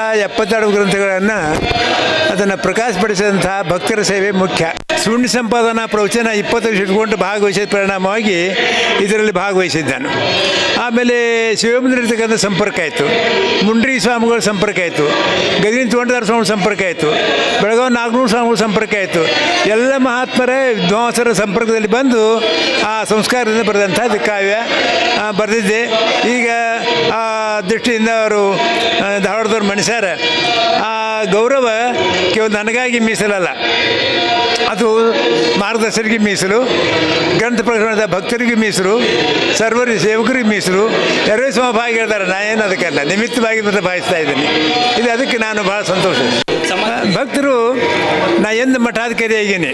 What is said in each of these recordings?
72 ಗ್ರಂಥಗಳನ್ನು ಅದನ್ನು ಪ್ರಕಾಶಪಡಿಸಿದಂತಹ ಭಕ್ತರ ಸೇವೆ ಮುಖ್ಯ. ಸುಣ್ಣ ಸಂಪಾದನಾ ಪ್ರವಚನ 20 ವರ್ಷ ಇಟ್ಕೊಂಡು ಭಾಗವಹಿಸಿದ ಪರಿಣಾಮವಾಗಿ ಇದರಲ್ಲಿ ಭಾಗವಹಿಸಿದ್ದಾನು. ಆಮೇಲೆ ಶಿವಮಂದಿರತಕ್ಕಂಥ ಸಂಪರ್ಕ ಆಯಿತು, ಮುಂಡ್ರಿ ಸ್ವಾಮಿಗಳ ಸಂಪರ್ಕ ಆಯಿತು, ಗದಗಿನ ತೋಂಟದಾರ ಸ್ವಾಮಿಗಳ ಸಂಪರ್ಕ ಆಯಿತು, ಬೆಳಗಾವಿ ನಾಗನೂರು ಸ್ವಾಮಿಗಳ ಸಂಪರ್ಕ ಆಯಿತು. ಎಲ್ಲ ಮಹಾತ್ಮರ ವಿದ್ವಾಂಸರ ಸಂಪರ್ಕದಲ್ಲಿ ಬಂದು ಆ ಸಂಸ್ಕಾರದಿಂದ ಬರೆದಂಥ ಕಾವ್ಯ ಬರೆದಿದ್ದೆ. ಈಗ ಆ ದೃಷ್ಟಿಯಿಂದ ಅವರು ಧಾರವಾಡದವ್ರು ಮನುಷ್ಯರ ಆ ಗೌರವ ಕೇವಲ ನನಗಾಗಿ ಮೀಸಲಲ್ಲ, ಅದು ಮಾರ್ಗದರ್ಶಕರಿಗೆ ಮೀಸಲು, ಗ್ರಂಥ ಪ್ರಕರಣದ ಭಕ್ತರಿಗೆ ಮೀಸಲು, ಸರ್ವರಿ ಸೇವಕರಿಗೆ ಮೀಸಲು. ಎರಡೇ ಸಮಭಾಗಿ ಹೇಳ್ತಾರೆ, ನಾ ಏನು ಅದಕ್ಕಲ್ಲ, ನಿಮಿತ್ತವಾಗಿ ಮತ್ತೆ ಭಾವಿಸ್ತಾ ಇದ್ದೀನಿ. ಇದು ಅದಕ್ಕೆ ನಾನು ಭಾಳ ಸಂತೋಷ. ಭಕ್ತರು ನಾ ಎಂದು ಮಠಾಧಿಕಾರಿ ಆಗೀನಿ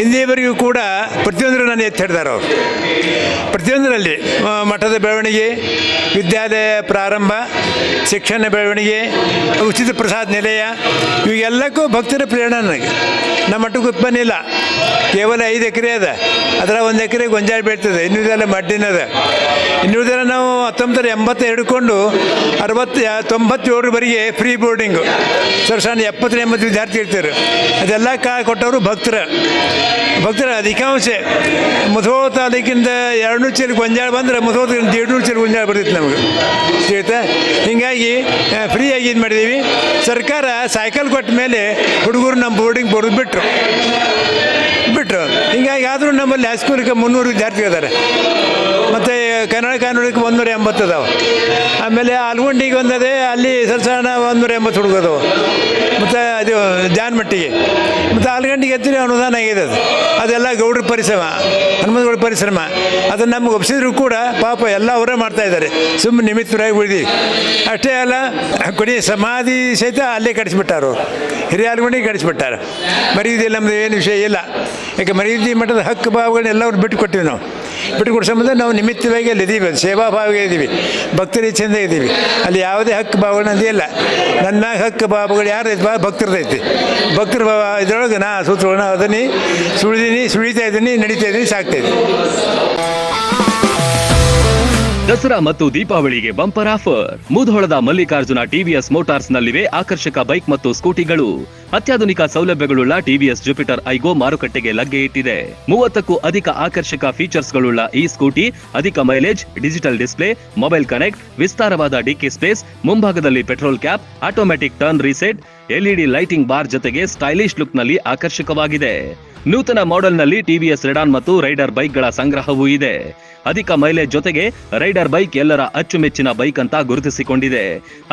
ಇಂದಿಯವರೆಗೂ ಕೂಡ ಪ್ರತಿಯೊಂದರೂ ನಾನು ಎತ್ತಿ ಹಿಡ್ದಾರ. ಅವರು ಪ್ರತಿಯೊಂದರಲ್ಲಿ ಮಠದ ಬೆಳವಣಿಗೆ, ವಿದ್ಯಾಲಯ ಪ್ರಾರಂಭ, ಶಿಕ್ಷಣ ಬೆಳವಣಿಗೆ, ಉಚಿತ ಪ್ರಸಾದ ನಿಲಯ, ಇವೆಲ್ಲಕ್ಕೂ ಭಕ್ತರ ಪ್ರೇರಣೆ ನನಗೆ. ನಮ್ಮ ಮಟ್ಟಕ್ಕೆ ಉತ್ಪನ್ನ ಇಲ್ಲ, ಕೇವಲ 5 ಎಕರೆ ಅದ, ಅದರ 1 ಎಕರೆ ಗೊಂಜಾಳ ಬೆಳೀತದೆ, ಇನ್ನುದೆಲ್ಲ ಮಡ್ಡಿನದ. ಇನ್ನುದೆಲ್ಲ ನಾವು 1980 ಹಿಡ್ಕೊಂಡು 97ರವರೆಗೆ ಫ್ರೀ ಬೋರ್ಡಿಂಗು, ಸಣ್ಣ 70-80 ವಿದ್ಯಾರ್ಥಿ ಇರ್ತಾರೆ. ಅದೆಲ್ಲ ಕೊಟ್ಟವರು ಭಕ್ತರ ಅಧಿಕಾಂಶ. ಮುಧೋಳ ತಾಲೂಕಿಂದ 200 ಚೀಲ ಗೊಂಜಾಳ ಬಂದರೆ ಮುಧೋಳದಿಂದ 150 ಚೀಲ ಗೊಂಜಾಳ ಬರ್ತಿತ್ತು ನಮಗೆ, ತಿಳಿತಾ. ಹೀಗಾಗಿ ಫ್ರೀಯಾಗಿ ಇದು ಮಾಡಿದ್ದೀವಿ. ಸರ್ಕಾರ ಸೈಕಲ್ ಕೊಟ್ಟ ಮೇಲೆ ಹುಡುಗರು ನಮ್ಮ ಬೋರ್ಡಿಂಗ್ ಬರೋದು ಬಿಟ್ಟರು. ಹೀಗಾಗಿ ಆದರೂ ನಮ್ಮಲ್ಲಿ ಹೈಸ್ಕೂಲಿಗೆ 300 ವಿದ್ಯಾರ್ಥಿ ಇದ್ದಾರೆ, ಮತ್ತು ಕನ್ನಡ ಕಾನೂನಿಗೆ 180 ಅದಾವೆ. ಆಮೇಲೆ ಆಲ್ಗೊಂಡಿಗೆ ಒಂದದೆ, ಅಲ್ಲಿ ಸಣ್ಣ 180 ಹುಡುಗದವು. ಮತ್ತು ಅದು ಜಾನ್ಮಟ್ಟಿಗೆ ಮತ್ತು ಆಲ್ಗಂಡಿಗೆ ಎತ್ತಿರಿ ಅನುದಾನ ಆಗಿದೆ. ಅದೆಲ್ಲ ಗೌಡ್ರ ಪರಿಶ್ರಮ, ಹನುಮಂತಗೌಡ ಪರಿಶ್ರಮ. ಅದನ್ನು ನಮ್ಗೆ ಒಪ್ಪಿಸಿದ್ರು ಕೂಡ ಪಾಪ ಎಲ್ಲ ಅವರೇ ಮಾಡ್ತಾಯಿದ್ದಾರೆ, ಸುಮ್ಮನೆ ನಿಮಿತ್ತರಾಗಿ ಉಳಿದೀವಿ ಅಷ್ಟೇ ಅಲ್ಲ. ಕೊನೆ ಸಮಾಧಿ ಸಹಿತ ಅಲ್ಲೇ ಕಡಿಸ್ಬಿಟ್ಟಾರು, ಹಿರಿಯ ಆಲ್ಗೊಂಡಿಗೆ ಕಡಿಸ್ಬಿಟ್ಟಾರೆ. ಮರೀದಿಲ್ಲ, ನಮ್ಮದು ಏನು ವಿಷಯ ಇಲ್ಲ. ಯಾಕೆ ಮರೀದಿ ಮಠದ ಹಕ್ಕು ಭಾವಗಳನ್ನೆಲ್ಲವ್ರು ಬಿಟ್ಟು ಕೊಟ್ಟಿವಿ. ನಾವು ಬಿಟ್ಟು ಕೊಡೋ ಸಂಬಂಧ ನಾವು ನಿಮಿತ್ತವಾಗಿ ಅಲ್ಲಿ ಇದ್ದೀವಿ, ಸೇವಾ ಭಾವಗೆ ಇದ್ದೀವಿ, ಭಕ್ತರ ಇಚ್ಛೆಯಿಂದ ಇದ್ದೀವಿ. ಅಲ್ಲಿ ಯಾವುದೇ ಹಕ್ಕು ಭಾವಗಳನ್ನದೇ ಇಲ್ಲ. ನನ್ನ ಹಕ್ಕು ಭಾವಗಳು ಯಾರು ಭಕ್ತರದೈತಿ. ಭಕ್ತರ ಭಾವ ಇದರೊಳಗೆ ನಾ ಸೂತ್ರಗಳನ್ನ ಅದನ್ನೇ ಸುಳಿತಾ ಇದ್ದೀನಿ, ನಡೀತಾ ಇದ್ದೀನಿ, ಸಾಕ್ತಾ ಇದ್ದೀನಿ. ದಸರಾ ಮತ್ತು ದೀಪಾವಳಿಗೆ ಬಂಪರ್ ಆಫರ್. ಮುಧೋಳದ ಮಲ್ಲಿಕಾರ್ಜುನ ಟಿವಿಎಸ್ ಮೋಟಾರ್ಸ್ ನಲ್ಲಿವೆ ಆಕರ್ಷಕ ಬೈಕ್ ಮತ್ತು ಸ್ಕೂಟಿಗಳು. ಅತ್ಯಾಧುನಿಕ ಸೌಲಭ್ಯಗಳುಳ್ಳ ಟಿವಿಎಸ್ ಜುಪಿಟರ್ ಐಗೋ ಮಾರುಕಟ್ಟೆಗೆ ಲಗ್ಗೆ ಇಟ್ಟಿದೆ. 30ಕ್ಕೂ ಅಧಿಕ ಆಕರ್ಷಕ ಫೀಚರ್ಸ್ಗಳುಳ್ಳ ಈ ಸ್ಕೂಟಿ ಅಧಿಕ mileage, digital display, mobile connect, ವಿಸ್ತಾರವಾದ ಡಿಕ್ಕಿ ಸ್ಪೇಸ್, ಮುಂಭಾಗದಲ್ಲಿ petrol cap, automatic turn reset, LED lighting bar ಜೊತೆಗೆ ಸ್ಟೈಲಿಶ್ ಲುಕ್ ನಲ್ಲಿ ಆಕರ್ಷಕವಾಗಿದೆ. ನೂತನ ಮಾಡೆಲ್ನಲ್ಲಿ ಟಿವಿಎಸ್ ರೆಡಾನ್ ಮತ್ತು ರೈಡರ್ ಬೈಕ್ಗಳ ಸಂಗ್ರಹವೂ ಇದೆ. ಅಧಿಕ ಮೈಲೇಜ್ ಜೊತೆಗೆ ರೈಡರ್ ಬೈಕ್ ಎಲ್ಲರ ಅಚ್ಚುಮೆಚ್ಚಿನ ಬೈಕ್ ಅಂತ ಗುರುತಿಸಿಕೊಂಡಿದೆ.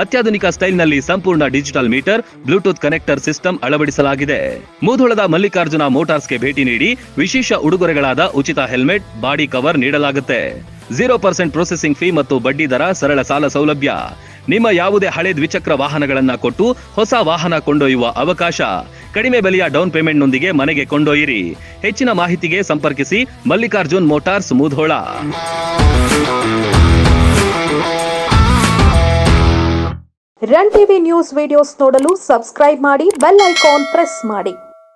ಅತ್ಯಾಧುನಿಕ ಸ್ಟೈಲ್ನಲ್ಲಿ ಸಂಪೂರ್ಣ digital metre, Bluetooth connector system ಅಳವಡಿಸಲಾಗಿದೆ. ಮುಧೋಳದ ಮಲ್ಲಿಕಾರ್ಜುನ ಮೋಟಾರ್ಸ್ಗೆ ಭೇಟಿ ನೀಡಿ ವಿಶೇಷ ಉಡುಗೊರೆಗಳಾದ ಉಚಿತ ಹೆಲ್ಮೆಟ್, ಬಾಡಿ ಕವರ್ ನೀಡಲಾಗುತ್ತೆ. 0% ಪ್ರೊಸೆಸಿಂಗ್ ಫೀ ಮತ್ತು ಬಡ್ಡಿ ದರ, ಸರಳ ಸಾಲ ಸೌಲಭ್ಯ. ನಿಮ್ಮ ಯಾವುದೇ ಹಳೆ ದ್ವಿಚಕ್ರ ವಾಹನಗಳನ್ನ ಕೊಟ್ಟು ಹೊಸ ವಾಹನ ಕೊಂಡೊಯ್ಯುವ ಅವಕಾಶ. ಕಡಿಮೆ ಬೆಲೆಯ ಡೌನ್ ಪೇಮೆಂಟ್ನೊಂದಿಗೆ ಮನೆಗೆ ಕೊಂಡೊಯ್ಯಿರಿ. ಹೆಚ್ಚಿನ ಮಾಹಿತಿಗೆ ಸಂಪರ್ಕಿಸಿ Mallikarjun motors, Mudhol. Run TV news videos ನೋಡಲು ಸಬ್ಸ್ಕ್ರೈಬ್ ಮಾಡಿ, ಬೆಲ್ ಐಕಾನ್ ಪ್ರೆಸ್ ಮಾಡಿ.